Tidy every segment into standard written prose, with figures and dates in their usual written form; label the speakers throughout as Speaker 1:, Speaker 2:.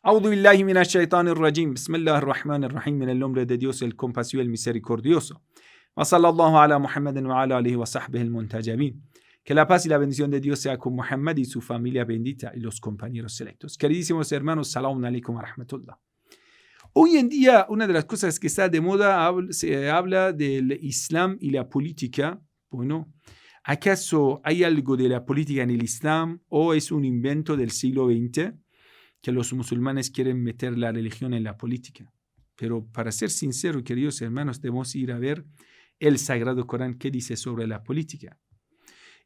Speaker 1: A'udhu billahi minash shaitanir rajim. Bismillahirrahmanirrahim. En el nombre de Dios, el compasivo, el misericordioso. Wa sallallahu ala Muhammadin wa ala alihi wa sahbihi al-muntajabin. Que la paz y la bendición de Dios sea con Muhammad y su familia bendita y los compañeros selectos. Queridísimos hermanos, salamun alaikum wa rahmatullah. Hoy en día, una de las cosas que está de moda, se habla del Islam y la política. Bueno, ¿acaso hay algo de la política en el Islam o es un invento del siglo XX que los musulmanes quieren meter la religión en la política? Pero para ser sincero, queridos hermanos, debemos ir a ver el Sagrado Corán que dice sobre la política.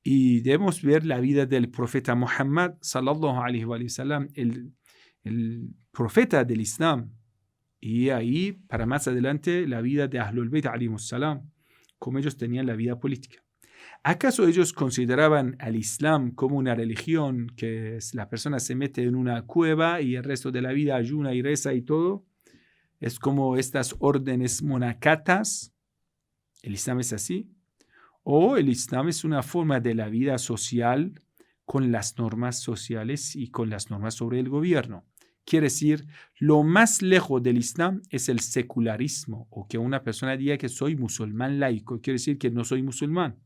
Speaker 1: Y debemos ver la vida del profeta Muhammad, sallallahu alaihi wa sallam, el profeta del Islam. Y ahí, para más adelante, la vida de Ahlul Bayt alayhimus salam, como ellos tenían la vida política. ¿Acaso ellos consideraban al Islam como una religión que la persona se mete en una cueva y el resto de la vida ayuna y reza y todo? Es como estas órdenes monacatas. ¿El Islam es así? ¿O el Islam es una forma de la vida social con las normas sociales y con las normas sobre el gobierno? Quiere decir, lo más lejos del Islam es el secularismo, o que una persona diga que soy musulmán laico, quiere decir que no soy musulmán.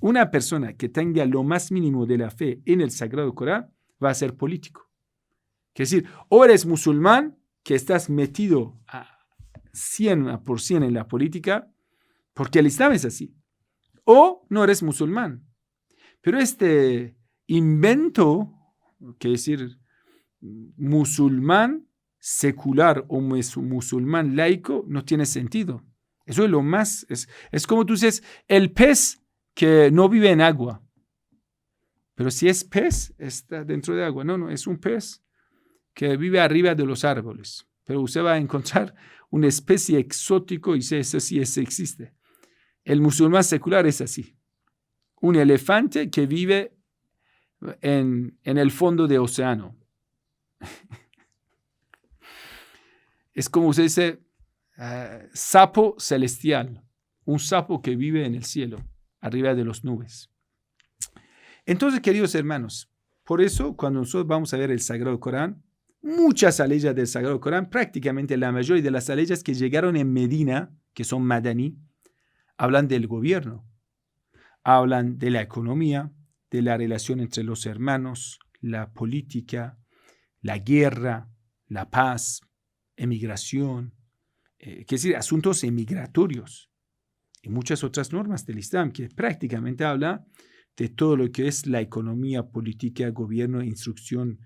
Speaker 1: Una persona que tenga lo más mínimo de la fe en el Sagrado Corán va a ser político. Quiere decir, o eres musulmán, que estás metido a 100% en la política, porque el Islam es así, o no eres musulmán. Pero este invento, quiere decir, musulmán secular o musulmán laico, no tiene sentido. Eso es lo más, es como tú dices, el pez que no vive en agua. Pero si es pez, está dentro de agua. No, es un pez que vive arriba de los árboles. Pero usted va a encontrar una especie exótico y dice, eso sí existe. El musulmán secular es así. Un elefante que vive en el fondo del océano. Es como usted dice, sapo celestial. Un sapo que vive en el cielo, arriba de las nubes. Entonces, queridos hermanos, por eso cuando nosotros vamos a ver el Sagrado Corán, muchas aleyas del Sagrado Corán, prácticamente la mayoría de las aleyas que llegaron en Medina, que son Madaní, hablan del gobierno, hablan de la economía, de la relación entre los hermanos, la política, la guerra, la paz, emigración, es decir, asuntos emigratorios y muchas otras normas del Islam que prácticamente habla de todo lo que es la economía, política, gobierno, instrucción,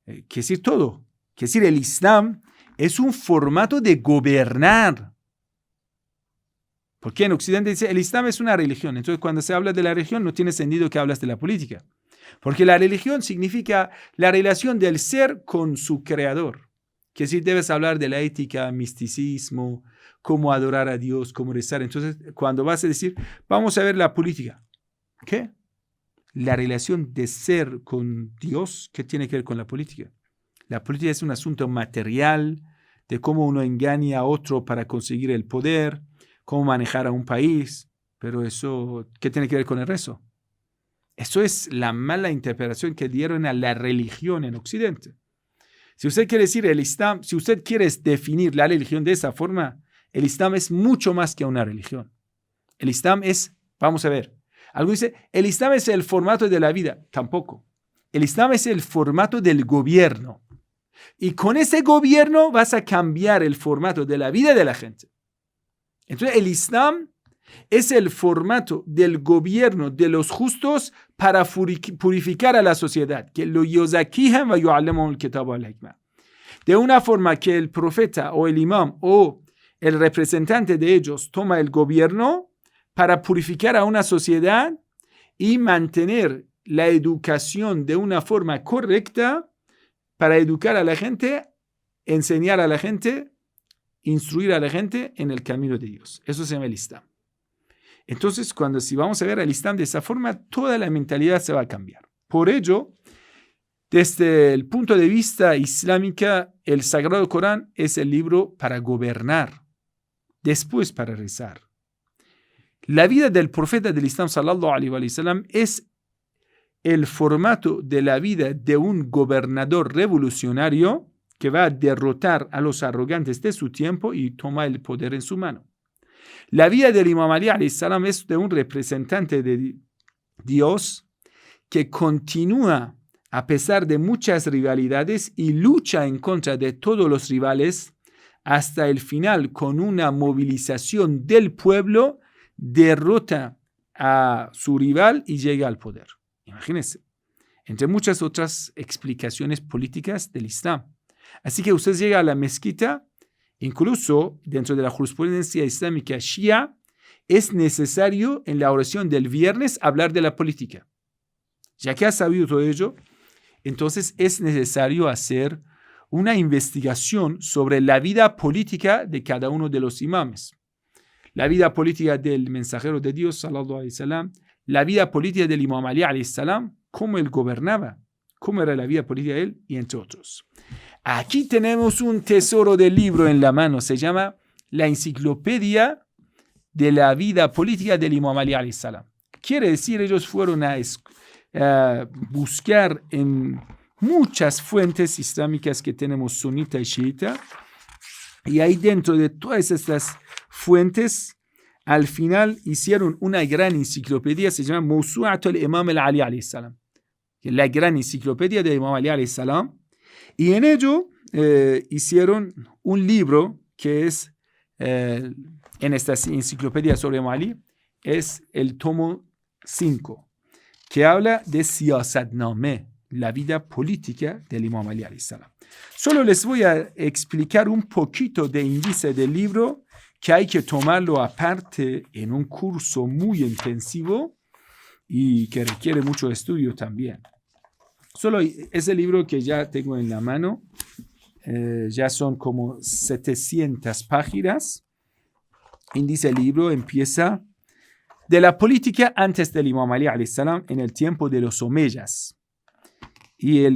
Speaker 1: que decir todo. Que decir, el Islam es un formato de gobernar. Porque en Occidente dice, el Islam es una religión. Entonces, cuando se habla de la religión, no tiene sentido que hablas de la política. Porque la religión significa la relación del ser con su creador. Que sí debes hablar de la ética, misticismo, cómo adorar a Dios, cómo rezar. Entonces, cuando vas a decir, vamos a ver la política. ¿Qué? La relación de ser con Dios, ¿qué tiene que ver con la política? La política es un asunto material, de cómo uno engaña a otro para conseguir el poder, cómo manejar a un país. Pero eso, ¿qué tiene que ver con el rezo? Eso es la mala interpretación que dieron a la religión en Occidente. Si usted quiere decir el Islam, si usted quiere definir la religión de esa forma, el Islam es mucho más que una religión. El Islam es, vamos a ver, algo dice, el Islam es el formato de la vida. Tampoco. El Islam es el formato del gobierno. Y con ese gobierno vas a cambiar el formato de la vida de la gente. Entonces el Islam es el formato del gobierno de los justos para purificar a la sociedad. Que lo yuzakihan wa yu'allimuhum al-kitaba wal hikma. De una forma que el profeta o el imam o el representante de ellos toma el gobierno para purificar a una sociedad y mantener la educación de una forma correcta para educar a la gente, enseñar a la gente, instruir a la gente en el camino de Dios. Eso se llama el Islam. Entonces, si vamos a ver el Islam de esa forma, toda la mentalidad se va a cambiar. Por ello, desde el punto de vista islámico, el Sagrado Corán es el libro para gobernar, después para rezar. La vida del profeta del Islam, sallallahu alaihi wa sallam, es el formato de la vida de un gobernador revolucionario que va a derrotar a los arrogantes de su tiempo y toma el poder en su mano. La vida del Imam Ali alayhi salam es de un representante de Dios que continúa a pesar de muchas rivalidades y lucha en contra de todos los rivales hasta el final con una movilización del pueblo, derrota a su rival y llega al poder. Imagínense, entre muchas otras explicaciones políticas del Islam. Así que usted llega a la mezquita, incluso dentro de la jurisprudencia islámica shia, es necesario en la oración del viernes hablar de la política. Ya que has sabido todo ello, entonces es necesario hacer una investigación sobre la vida política de cada uno de los imames. La vida política del mensajero de Dios, sallallahu alaihi wasallam, la vida política del Imam Ali, alayhi salam, cómo él gobernaba, cómo era la vida política de él, y entre otros. Aquí tenemos un tesoro de libro en la mano, se llama La Enciclopedia de la Vida Política del Imam Ali, alayhi salam. Quiere decir, ellos fueron a buscar en muchas fuentes islámicas que tenemos sunita y chiita, y ahí dentro de todas estas fuentes, al final hicieron una gran enciclopedia, se llama Mawsu'at al-Imam al-Ali alayhi salam, la gran enciclopedia de Imam Ali alayhi salam, y en ello hicieron un libro que es, en esta enciclopedia sobre Imam Ali, es el tomo 5, que habla de Siyasatname, la vida política del Imam Ali alayhi salam. Solo les voy a explicar un poquito de índice del libro, que hay que tomarlo aparte en un curso muy intensivo y que requiere mucho estudio también. Solo ese libro que ya tengo en la mano, ya son como 700 páginas. Índice del libro empieza de la política antes del Imam Ali alayhi salam en el tiempo de los omeyas. Y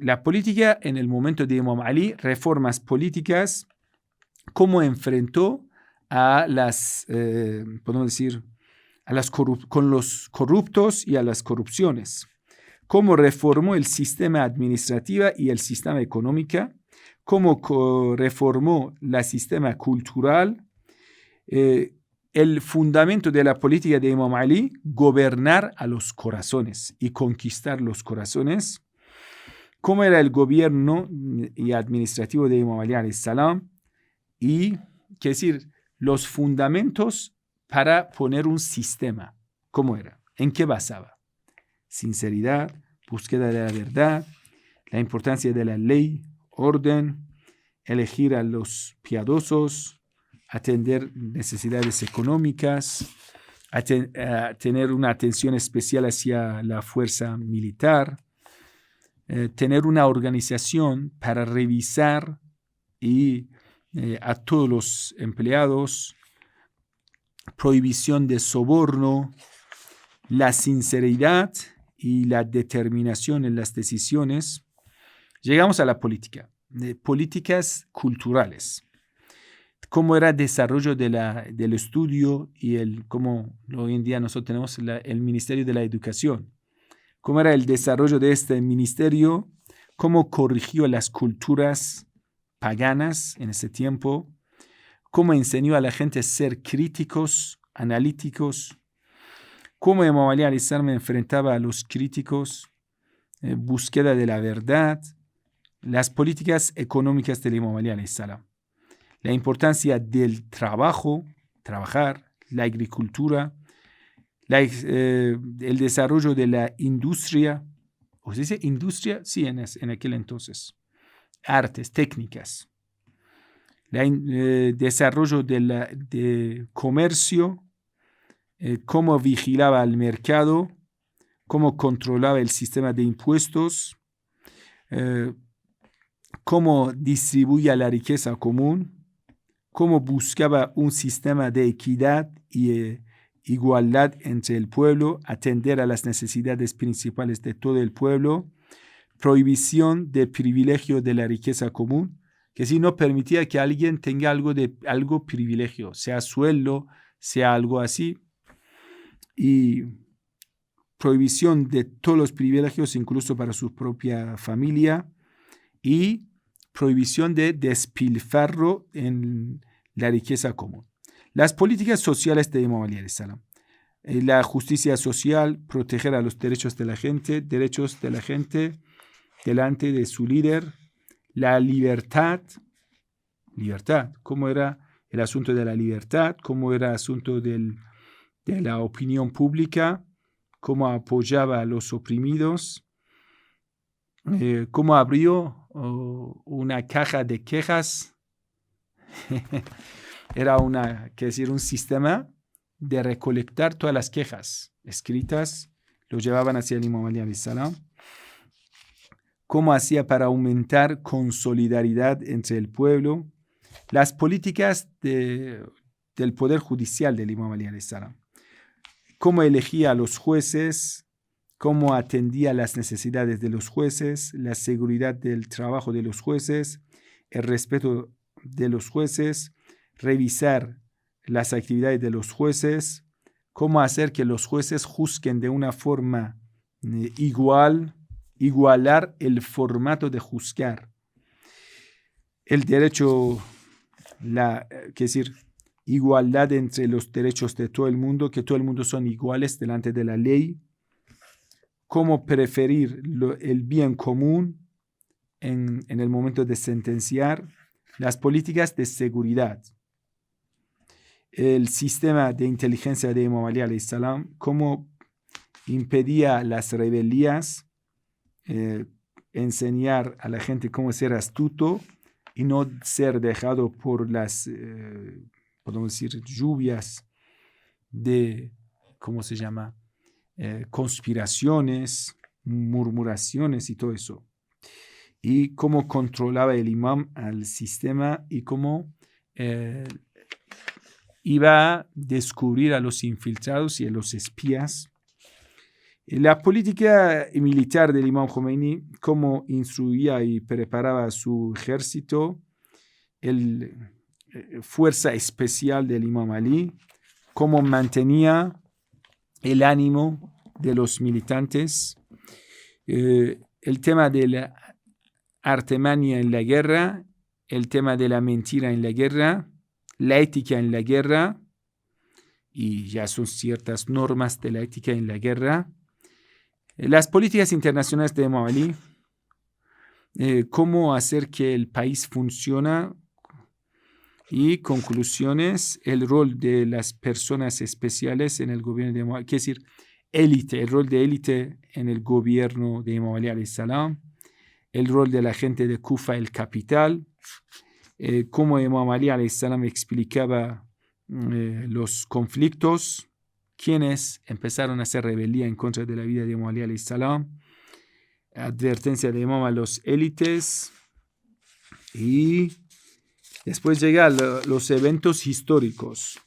Speaker 1: la política en el momento de Imam Ali, reformas políticas, cómo enfrentó a las, podemos decir, con los corruptos y a las corrupciones, cómo reformó el sistema administrativo y el sistema económico, cómo reformó el sistema cultural, el fundamento de la política de Imam Ali, gobernar a los corazones y conquistar los corazones, cómo era el gobierno y administrativo de Imam Ali alayhi salam, y, qué decir, los fundamentos para poner un sistema. ¿Cómo era? ¿En qué basaba? Sinceridad, búsqueda de la verdad, la importancia de la ley, orden, elegir a los piadosos, atender necesidades económicas, tener una atención especial hacia la fuerza militar, tener una organización para revisar y a todos los empleados, prohibición de soborno, la sinceridad y la determinación en las decisiones. Llegamos a la política, políticas culturales. Cómo era el desarrollo del estudio y cómo hoy en día nosotros tenemos el Ministerio de la Educación. Cómo era el desarrollo de este ministerio, cómo corrigió las culturas paganas en ese tiempo, cómo enseñó a la gente a ser críticos, analíticos, cómo Imam Ali alayhi salam enfrentaba a los críticos, búsqueda de la verdad, las políticas económicas del Imam Ali alayhi salam, la importancia del trabajo, trabajar, la agricultura, el desarrollo de la industria, ¿o se dice industria? Sí, en aquel entonces. Artes, técnicas. Desarrollo de comercio, cómo vigilaba el mercado, cómo controlaba el sistema de impuestos, cómo distribuía la riqueza común, cómo buscaba un sistema de equidad y igualdad entre el pueblo, atender a las necesidades principales de todo el pueblo, prohibición del privilegio de la riqueza común, que si no permitía que alguien tenga algo privilegio, sea sueldo, sea algo así, y prohibición de todos los privilegios, incluso para su propia familia, y prohibición de despilfarro en la riqueza común. Las políticas sociales de Imam Ali alayhi salam. La justicia social, proteger a los derechos de la gente delante de su líder. La libertad, cómo era el asunto de la libertad, cómo era el asunto de la opinión pública, cómo apoyaba a los oprimidos, cómo abrió una caja de quejas. Era un sistema de recolectar todas las quejas escritas, lo llevaban hacia el Imam Ali alayhi salam. Cómo hacía para aumentar con solidaridad entre el pueblo. Las políticas del poder judicial del Imam Ali alayhi salam. Cómo elegía a los jueces, cómo atendía las necesidades de los jueces, la seguridad del trabajo de los jueces, el respeto de los jueces, revisar las actividades de los jueces, cómo hacer que los jueces juzguen de una forma igualar el formato de juzgar. El derecho, igualdad entre los derechos de todo el mundo, que todo el mundo son iguales delante de la ley. Cómo preferir el bien común en el momento de sentenciar. Las políticas de seguridad. El sistema de inteligencia de Imam Ali alayhi salam, cómo impedía las rebelías, enseñar a la gente cómo ser astuto y no ser dejado por las, podemos decir, lluvias de, conspiraciones, murmuraciones y todo eso. Y cómo controlaba el imam al sistema y cómo iba a descubrir a los infiltrados y a los espías. La política militar del imam Khomeini, cómo instruía y preparaba a su ejército, fuerza especial del imam Ali, cómo mantenía el ánimo de los militantes, el tema de la artimaña en la guerra, el tema de la mentira en la guerra, la ética en la guerra, y ya son ciertas normas de la ética en la guerra. Las políticas internacionales de Imam Ali, cómo hacer que el país funcione y conclusiones, el rol de las personas especiales en el gobierno de Imam Ali, quiere decir, élite, el rol de élite en el gobierno de Imam Ali alayhi salam, el rol de la gente de Kufa, el capital, cómo Imam Ali alayhi salam explicaba los conflictos, quienes empezaron a hacer rebelía en contra de la vida de Imam Ali alayhi salam, advertencia de Imam a los élites, y después llegan los eventos históricos,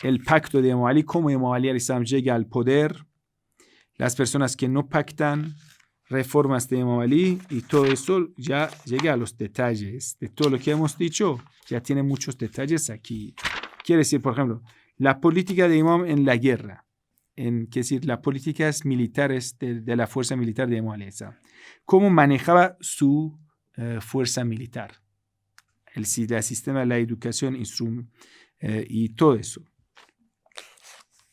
Speaker 1: el pacto de Imam Ali, cómo Imam Ali alayhi salam llega al poder, las personas que no pactan, reformas de Imam Ali, y todo eso ya llega a los detalles de todo lo que hemos dicho, ya tiene muchos detalles aquí. Quiere decir, por ejemplo, la política de Imam en la guerra, quiere decir, las políticas militares de la fuerza militar de Imam Ali, cómo manejaba su fuerza militar, el sistema de la educación y todo eso.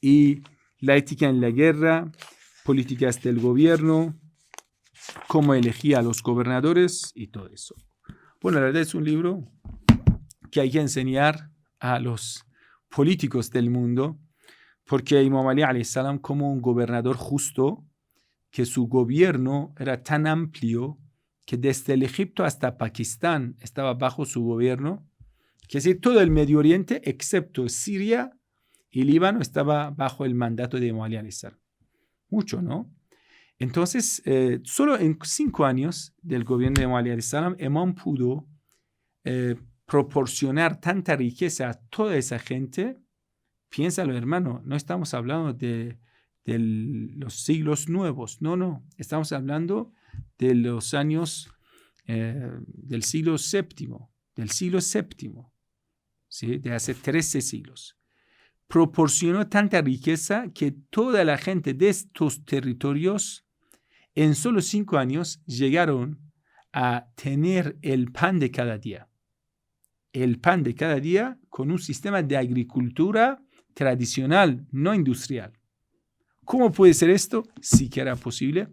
Speaker 1: Y la ética en la guerra, políticas del gobierno, cómo elegía a los gobernadores y todo eso. Bueno, la verdad es un libro que hay que enseñar a los políticos del mundo, porque Imam Ali alayhi salam, como un gobernador justo, que su gobierno era tan amplio que desde el Egipto hasta Pakistán estaba bajo su gobierno, que es decir, todo el Medio Oriente, excepto Siria y Líbano, estaba bajo el mandato de Imam Ali alayhi salam. Mucho, ¿no? Entonces, solo en 5 años del gobierno de Imam Ali alayhi salam, Imam pudo proporcionar tanta riqueza a toda esa gente. Piénsalo, hermano, no estamos hablando de los siglos nuevos, no, estamos hablando de los años del siglo VII, ¿sí? De hace 13 siglos. Proporcionó tanta riqueza que toda la gente de estos territorios en solo 5 años llegaron a tener el pan de cada día. El pan de cada día con un sistema de agricultura tradicional, no industrial. ¿Cómo puede ser esto? Siquiera posible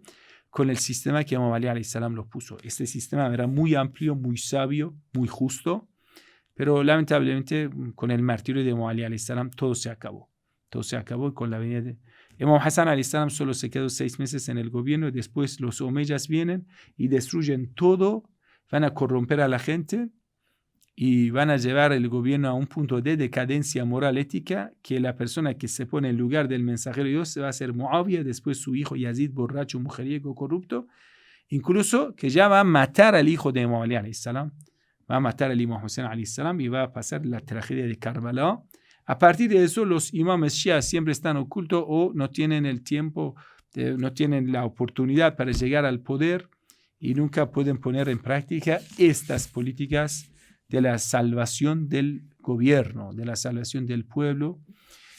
Speaker 1: con el sistema que Imam Ali a.s. lo puso. Este sistema era muy amplio, muy sabio, muy justo, pero lamentablemente con el martirio de Imam Ali a.s. todo se acabó. Todo se acabó con la venida de Imam Hassan a.s. solo se quedó 6 meses en el gobierno y después los omeyas vienen y destruyen todo, van a corromper a la gente y van a llevar el gobierno a un punto de decadencia moral ética que la persona que se pone en lugar del mensajero de Dios va a ser Muawiyah, después su hijo Yazid, borracho, mujeriego, corrupto, incluso que ya va a matar al hijo de Imam Ali a.s., va a matar al Imam Hussein a.s. y va a pasar la tragedia de Karbala. A partir de eso, los imames shia siempre están ocultos o no tienen el tiempo, no tienen la oportunidad para llegar al poder y nunca pueden poner en práctica estas políticas de la salvación del gobierno, de la salvación del pueblo,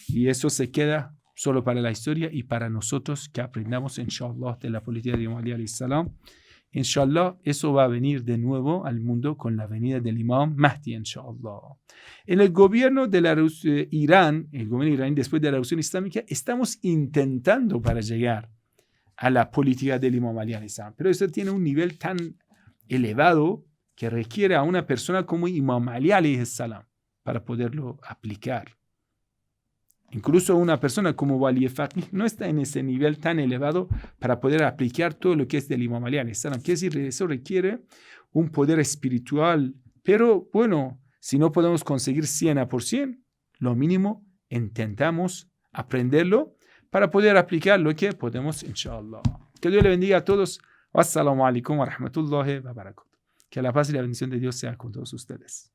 Speaker 1: y eso se queda solo para la historia y para nosotros que aprendamos, inshallah, de la política de Imam Ali alayhi salam. Inshallah, eso va a venir de nuevo al mundo con la venida del Imam Mahdi, inshallah. En el gobierno de Irán, el gobierno iraní después de la Revolución Islámica, estamos intentando para llegar a la política del Imam Ali alayhi salam, pero eso tiene un nivel tan elevado que requiere a una persona como Imam Ali alayhi salam para poderlo aplicar. Incluso una persona como Wali Faqih no está en ese nivel tan elevado para poder aplicar todo lo que es del Imam Ali alayhi salam. Quiere decir, eso requiere un poder espiritual, pero bueno, si no podemos conseguir 100%, lo mínimo intentamos aprenderlo para poder aplicar lo que podemos, inshallah. Que Dios le bendiga a todos. Wassalamu alaikum wa rahmatullahi wa barakatuh. Que la paz y la bendición de Dios sea con todos ustedes.